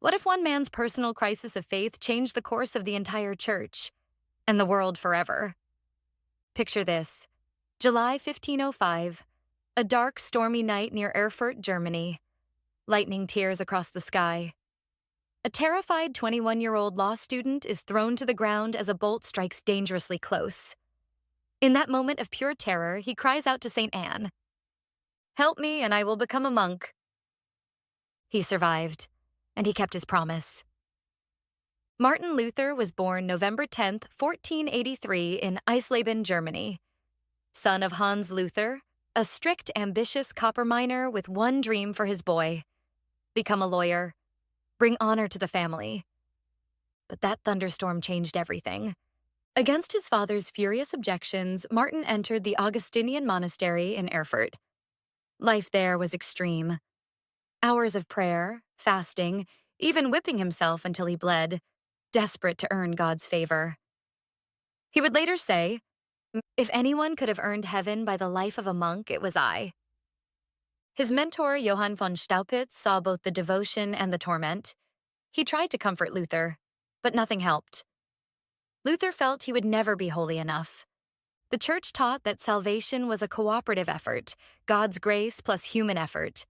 What if one man's personal crisis of faith changed the course of the entire church and the world forever? Picture this: July 1505, a dark, stormy night near Erfurt, Germany. Lightning tears across the sky. A terrified 21-year-old law student is thrown to the ground as a bolt strikes dangerously close. In that moment of pure terror, he cries out to St. Anne, "Help me, and I will become a monk." He survived, and he kept his promise. Martin Luther was born November 10th, 1483, in Eisleben, Germany. Son of Hans Luther, a strict, ambitious copper miner with one dream for his boy: become a lawyer, bring honor to the family. But that thunderstorm changed everything. Against his father's furious objections, Martin entered the Augustinian monastery in Erfurt. Life there was extreme. Hours of prayer, fasting, even whipping himself until he bled, desperate to earn God's favor. He would later say, "If anyone could have earned heaven by the life of a monk, it was I." His mentor, Johann von Staupitz, saw both the devotion and the torment. He tried to comfort Luther, but nothing helped. Luther felt he would never be holy enough. The church taught that salvation was a cooperative effort, God's grace plus human effort.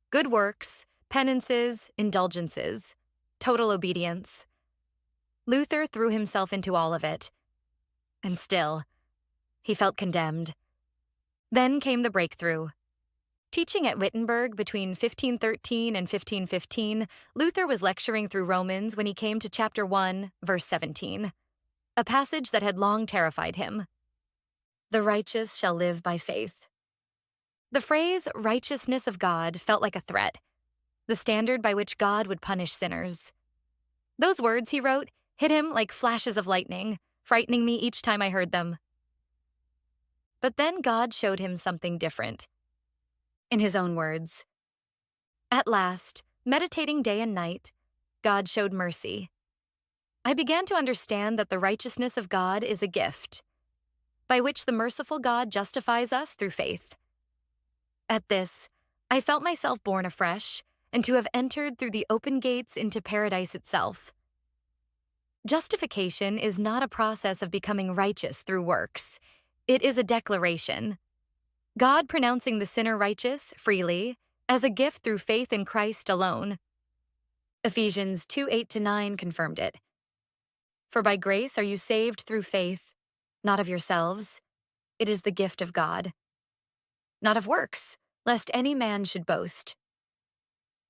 Good works, penances, indulgences, total obedience. Luther threw himself into all of it. And still, he felt condemned. Then came the breakthrough. Teaching at Wittenberg between 1513 and 1515, Luther was lecturing through Romans when he came to chapter 1, verse 17, a passage that had long terrified him. "The righteous shall live by faith." The phrase righteousness of God felt like a threat, the standard by which God would punish sinners. Those words, he wrote, hit him like flashes of lightning, frightening me each time I heard them. But then God showed him something different. In his own words, "At last, meditating day and night, God showed mercy. I began to understand that the righteousness of God is a gift, by which the merciful God justifies us through faith." At this, I felt myself born afresh, and to have entered through the open gates into paradise itself. Justification is not a process of becoming righteous through works. It is a declaration. God pronouncing the sinner righteous, freely, as a gift through faith in Christ alone. Ephesians 2:8-9 confirmed it. "For by grace are you saved through faith, not of yourselves. It is the gift of God. Not of works, lest any man should boast.